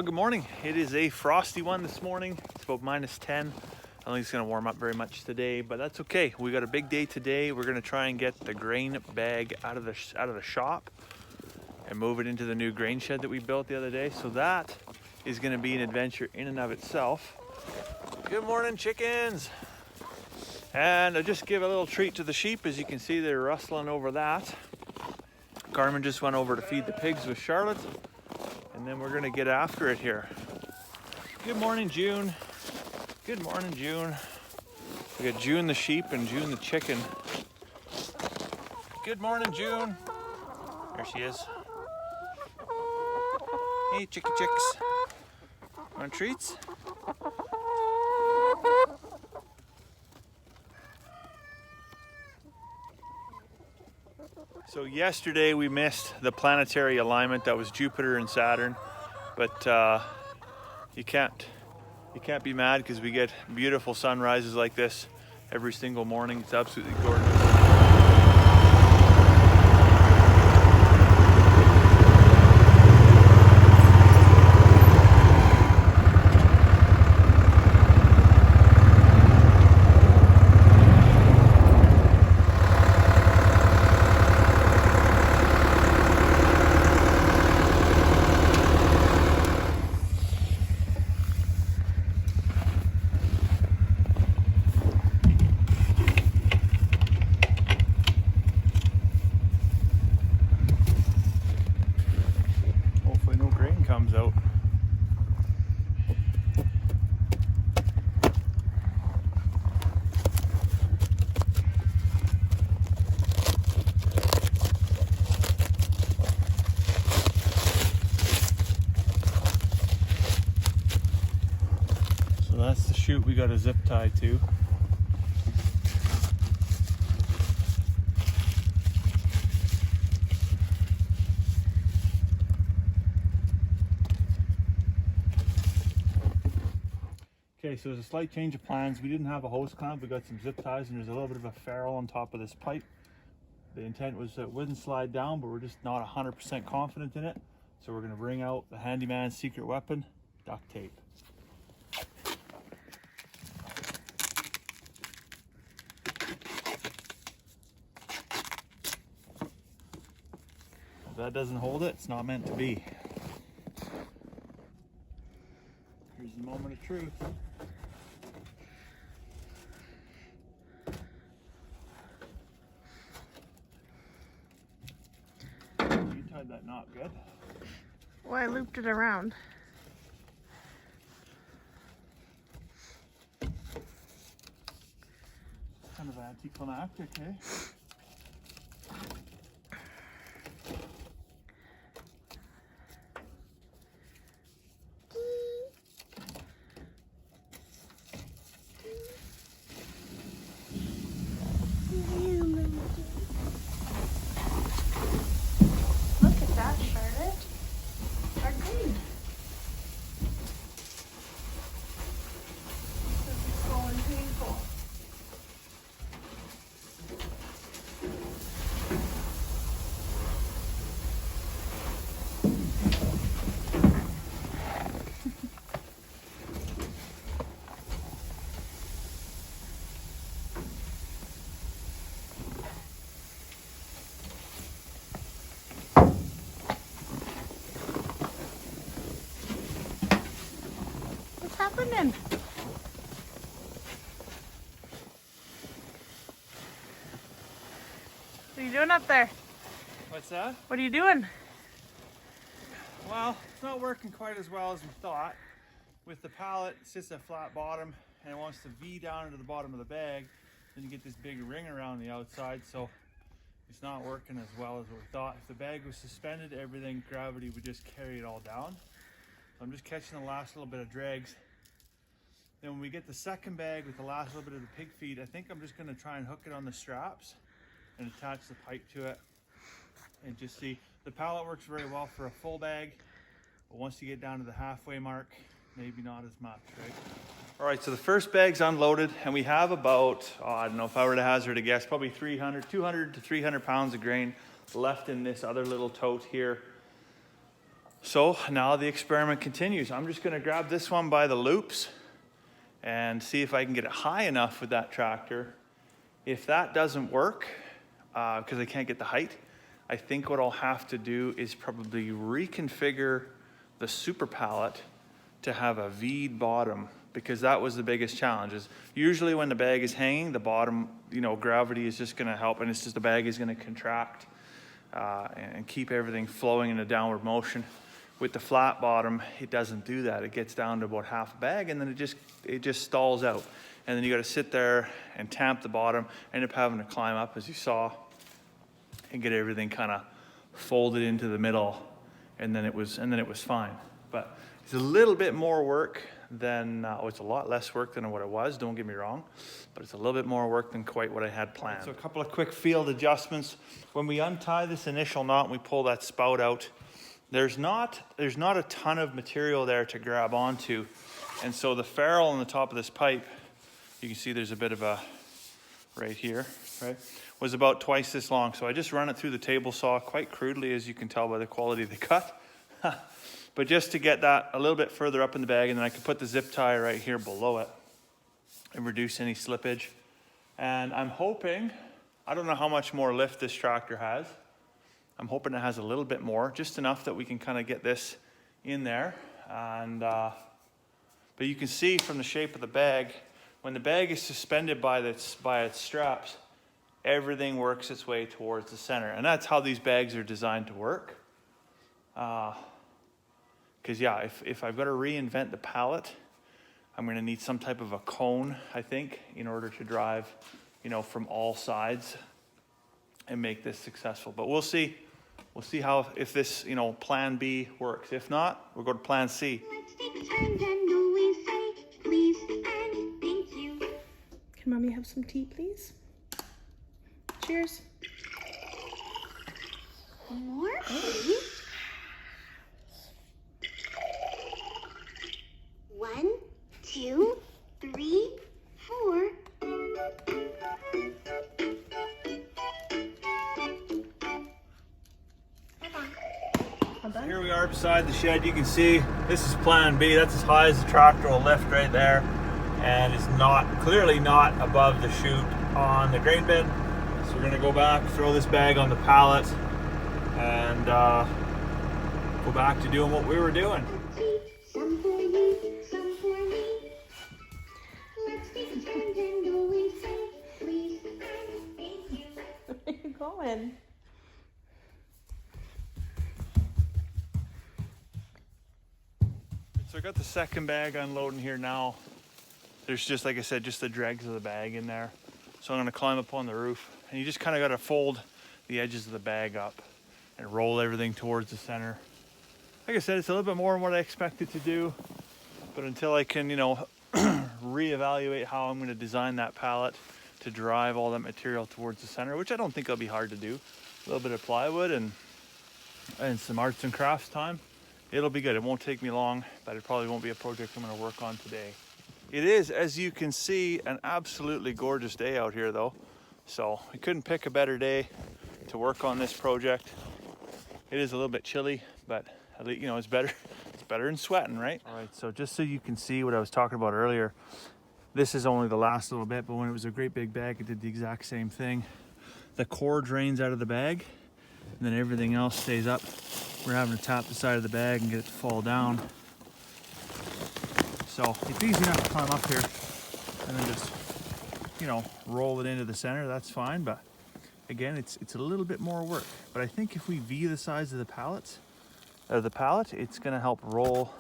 Good morning. It is a frosty one this morning. It's about -10. I don't think it's going to warm up very much today, but that's okay. We got a big day today. We're going to try and get the grain bag out of the shop and move it into the new grain shed that we built the other day. So that is going to be an adventure in and of itself. Good morning, chickens. And I just give a little treat to the sheep. As you can see, they're rustling over that. Carmen just went over to feed the pigs with Charlotte. And then we're gonna get after it here. Good morning, June. Good morning, June. We got June the sheep and June the chicken. Good morning, June. There she is. Hey, chicky chicks. Want treats? So yesterday we missed the planetary alignment. That was Jupiter and Saturn, but you can't be mad because we get beautiful sunrises like this every single morning. It's absolutely gorgeous. Hopefully no grain comes out. So that's the chute we got a zip tie to. Okay, so there's a slight change of plans. We didn't have a hose clamp, we got some zip ties, and there's a little bit of a ferrule on top of this pipe. The intent was that it wouldn't slide down, but we're just not 100% confident in it. So we're gonna bring out the handyman's secret weapon, duct tape. If that doesn't hold it, it's not meant to be. Here's the moment of truth. You tied that knot good. Well, I looped it around. Kind of anticlimactic, eh? Look at that, Charlotte. Our green. This is so painful. What's happening? What are you doing up there? What's that? What are you doing? Well, it's not working quite as well as we thought. With the pallet, it sits at flat bottom and it wants to V down into the bottom of the bag. Then you get this big ring around the outside, so it's not working as well as what we thought. If the bag was suspended, everything, gravity would just carry it all down. So I'm just catching the last little bit of dregs. Then when we get the second bag with the last little bit of the pig feed, I think I'm just gonna try and hook it on the straps and attach the pipe to it and just see. The pallet works very well for a full bag, but once you get down to the halfway mark, maybe not as much, right? All right, so the first bag's unloaded and we have about, I don't know, if I were to hazard a guess, probably 200 to 300 pounds of grain left in this other little tote here. So now the experiment continues. I'm just gonna grab this one by the loops and see if I can get it high enough with that tractor. If that doesn't work, because I can't get the height, I think what I'll have to do is probably reconfigure the super pallet to have a V'd bottom, because that was the biggest challenge. Is usually when the bag is hanging, the bottom, you know, gravity is just gonna help, and it's just the bag is gonna contract and keep everything flowing in a downward motion. With the flat bottom, it doesn't do that. It gets down to about half a bag, and then it just stalls out. And then you got to sit there and tamp the bottom. End up having to climb up, as you saw, and get everything kind of folded into the middle, and then it was fine. But it's a little bit more work than it's a lot less work than what it was. Don't get me wrong, but it's a little bit more work than quite what I had planned. So a couple of quick field adjustments. When we untie this initial knot and we pull that spout out, there's not a ton of material there to grab onto. And so the ferrule on the top of this pipe, you can see there's a bit of a, right here, right, was about twice this long. So I just run it through the table saw quite crudely, as you can tell by the quality of the cut. But just to get that a little bit further up in the bag, and then I can put the zip tie right here below it and reduce any slippage. And I'm hoping, I don't know how much more lift this tractor has. I'm hoping it has a little bit more, just enough that we can kind of get this in there. And but you can see from the shape of the bag, when the bag is suspended by its straps, everything works its way towards the center. And that's how these bags are designed to work. Because yeah, if I've got to reinvent the pallet, I'm going to need some type of a cone, I think, in order to drive, you know, from all sides and make this successful. But we'll see. We'll see how, if this, you know, plan B works. If not, we'll go to plan C. Let's take turns and always say please and thank you. Can Mommy have some tea, please? Cheers. More, please. 1, 2, 3, 4. Here we are beside the shed. You can see this is plan B. That's as high as the tractor will lift right there, and it's clearly not above the chute on the grain bin. So we're gonna go back, throw this bag on the pallet, and go back to doing what we were doing. Some for you, some for me. Let's take turns and always say please and thank you. Where are you going? So I got the second bag unloading here now. There's just, like I said, just the dregs of the bag in there. So I'm gonna climb up on the roof, and you just kind of gotta fold the edges of the bag up and roll everything towards the center. Like I said, it's a little bit more than what I expected to do, but until I can, you know, reevaluate how I'm gonna design that pallet to drive all that material towards the center, which I don't think will be hard to do. A little bit of plywood and some arts and crafts time. It'll be good. It won't take me long, but it probably won't be a project I'm gonna work on today. It is, as you can see, an absolutely gorgeous day out here though. So I couldn't pick a better day to work on this project. It is a little bit chilly, but at least, you know, it's better than sweating, right? All right, so just so you can see what I was talking about earlier, this is only the last little bit, but when it was a great big bag, it did the exact same thing. The core drains out of the bag, and then everything else stays up. We're having to tap the side of the bag and get it to fall down. So it's easy enough to climb up here and then just, you know, roll it into the center. That's fine, but again, it's a little bit more work. But I think if we V the size of the pallet, it's gonna help roll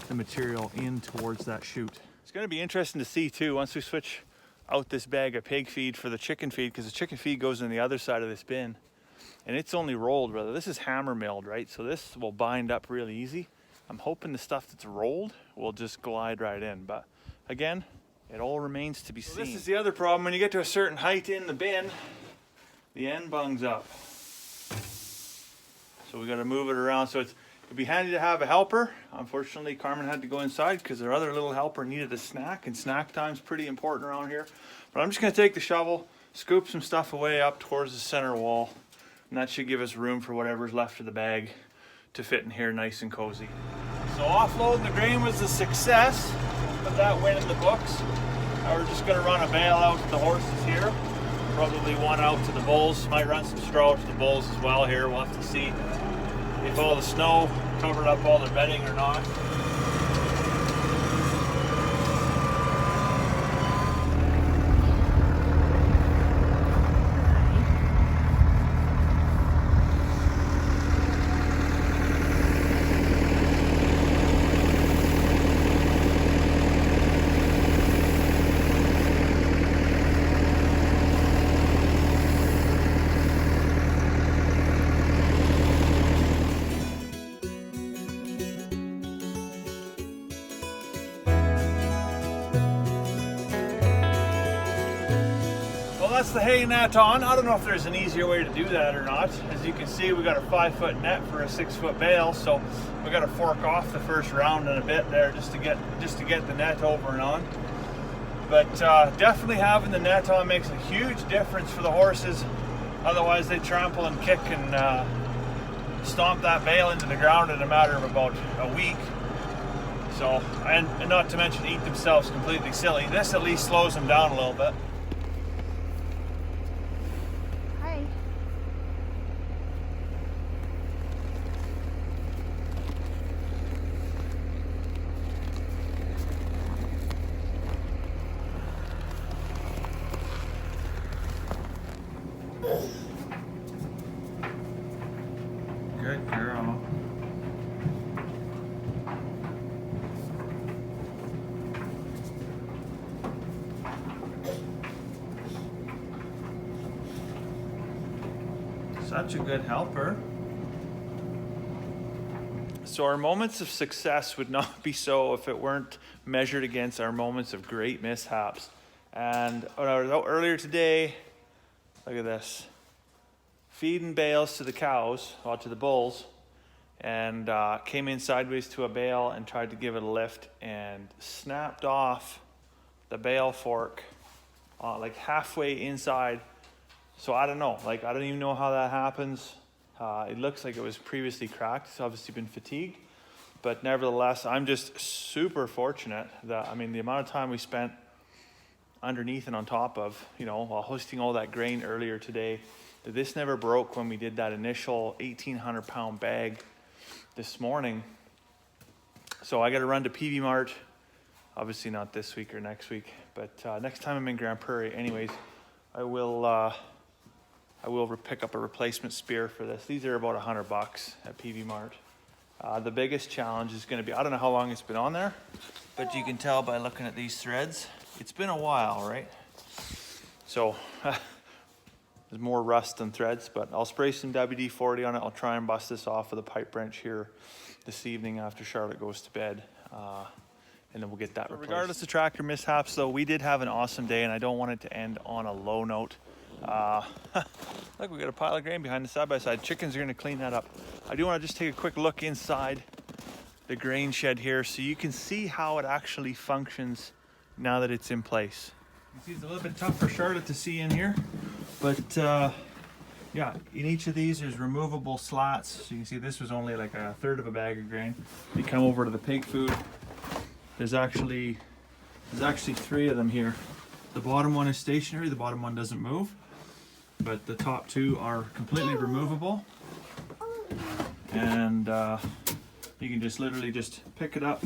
the material in towards that chute. It's gonna be interesting to see too, once we switch out this bag of pig feed for the chicken feed, because the chicken feed goes in the other side of this bin. And it's only rolled, brother. This is hammer milled, right? So this will bind up really easy. I'm hoping the stuff that's rolled will just glide right in. But again, it all remains to be seen. This is the other problem. When you get to a certain height in the bin, the end bungs up. So we got to move it around. So it'd be handy to have a helper. Unfortunately, Carmen had to go inside because her other little helper needed a snack, and snack time's pretty important around here. But I'm just going to take the shovel, scoop some stuff away up towards the center wall. And that should give us room for whatever's left of the bag to fit in here nice and cozy. So offloading the grain was a success. Put that win in the books. Now we're just gonna run a bale out to the horses here. Probably one out to the bulls. Might run some straw to the bulls as well here. We'll have to see if all the snow covered up all the bedding or not. That's the hay net on. I don't know if there's an easier way to do that or not. As you can see, we got a 5-foot net for a 6-foot bale, so we got to fork off the first round and a bit there just to get the net over and on. But definitely having the net on makes a huge difference for the horses. Otherwise, they trample and kick and stomp that bale into the ground in a matter of about a week. So, and not to mention eat themselves completely silly. This at least slows them down a little bit. Good girl. Such a good helper. So our moments of success would not be so if it weren't measured against our moments of great mishaps. And when I was out earlier today, look at this. Feeding bales to the cows, or to the bulls, and came in sideways to a bale and tried to give it a lift and snapped off the bale fork like halfway inside. So I don't know, like I don't even know how that happens. It looks like it was previously cracked. It's obviously been fatigued, but nevertheless, I'm just super fortunate that, I mean, the amount of time we spent underneath and on top of, you know, while hoisting all that grain earlier today, this never broke when we did that initial 1,800 pound bag this morning. So I got to run to PV Mart, obviously not this week or next week, but next time I'm in Grand Prairie anyways, I will pick up a replacement spear for this. These are about $100 at PV Mart. The biggest challenge is going to be, I don't know how long it's been on there, but you can tell by looking at these threads, it's been a while, right? So there's more rust than threads, but I'll spray some WD-40 on it. I'll try and bust this off with a pipe wrench here this evening after Charlotte goes to bed. And then we'll get that replaced. Regardless of tractor mishaps, though, we did have an awesome day, and I don't want it to end on a low note. Look, we got a pile of grain behind the side-by-side. Chickens are gonna clean that up. I do wanna just take a quick look inside the grain shed here so you can see how it actually functions now that it's in place. You see it's a little bit tough for Charlotte to see in here, but yeah, in each of these there's removable slats. So you can see this was only like a third of a bag of grain. You come over to the pig food, there's actually 3 of them here. The bottom one is stationary, the bottom one doesn't move, but the top 2 are completely removable. And you can just literally just pick it up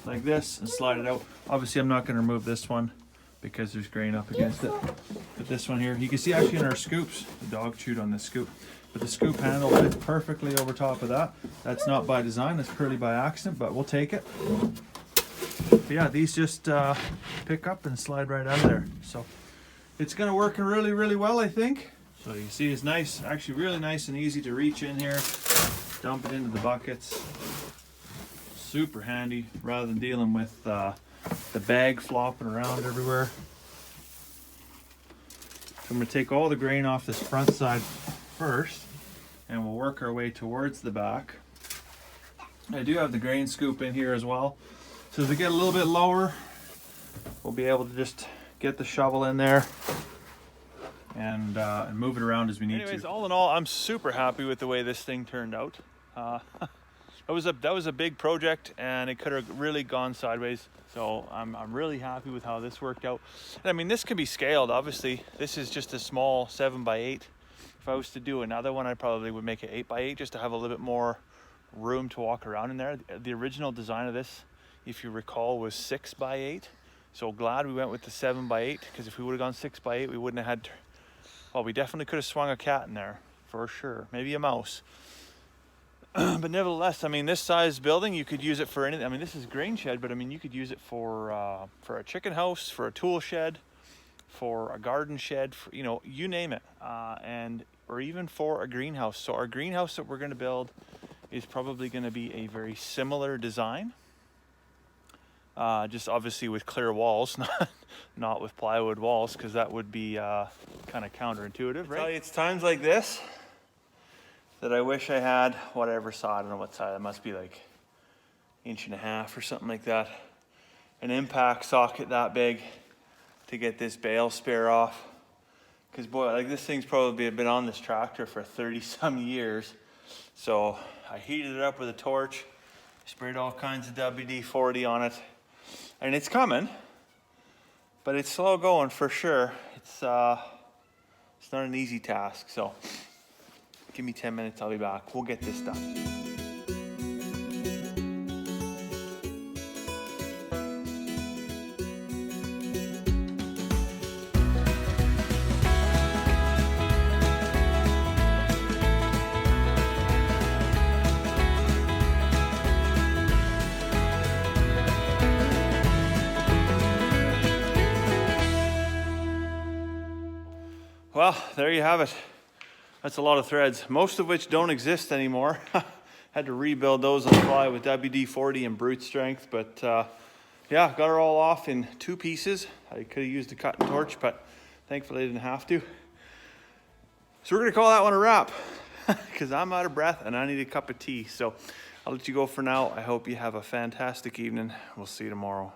like this and slide it out. Obviously I'm not going to remove this one because there's grain up against it. But this one here, you can see actually in our scoops, the dog chewed on this scoop, but the scoop handle fits perfectly over top of that. That's not by design, that's purely by accident, but we'll take it. But yeah, these just pick up and slide right out of there. So it's gonna work really, really well, I think. So you see it's nice, actually really nice and easy to reach in here, dump it into the buckets. Super handy rather than dealing with the bag flopping around everywhere. So I'm gonna take all the grain off this front side first, and we'll work our way towards the back. I do have the grain scoop in here as well. So as we get a little bit lower, we'll be able to just get the shovel in there and move it around as we need to. Anyways, all in all, I'm super happy with the way this thing turned out. that was a big project, and it could have really gone sideways. So I'm really happy with how this worked out. And I mean, this can be scaled. Obviously, this is just a small 7x8. If I was to do another one, I probably would make it 8x8 just to have a little bit more room to walk around in there. The original design of this, if you recall, was 6x8. So glad we went with the 7x8, because if we would have gone 6x8, we wouldn't have had. Well, we definitely could have swung a cat in there for sure. Maybe a mouse. But nevertheless, I mean, this size building, you could use it for anything. I mean, this is grain shed, but I mean, you could use it for a chicken house, for a tool shed, for a garden shed, for, you know, you name it, or even for a greenhouse. So our greenhouse that we're going to build is probably going to be a very similar design, just obviously with clear walls, not with plywood walls, because that would be kind of counterintuitive, right? I tell you, it's times like this that I wish I had whatever saw. I don't know what size. It must be like 1.5 inches or something like that. An impact socket that big to get this bale spare off. Because boy, like this thing's probably been on this tractor for 30 some years. So I heated it up with a torch, sprayed all kinds of WD-40 on it, and it's coming, but it's slow going for sure. It's not an easy task. So give me 10 minutes, I'll be back. We'll get this done. Well, there you have it. That's a lot of threads, most of which don't exist anymore. Had to rebuild those on the fly with WD-40 and brute strength, but yeah, got her all off in 2 pieces. I could have used a cutting torch, but thankfully I didn't have to. So we're gonna call that one a wrap, because I'm out of breath and I need a cup of tea. So I'll let you go for now. I hope you have a fantastic evening. We'll see you tomorrow.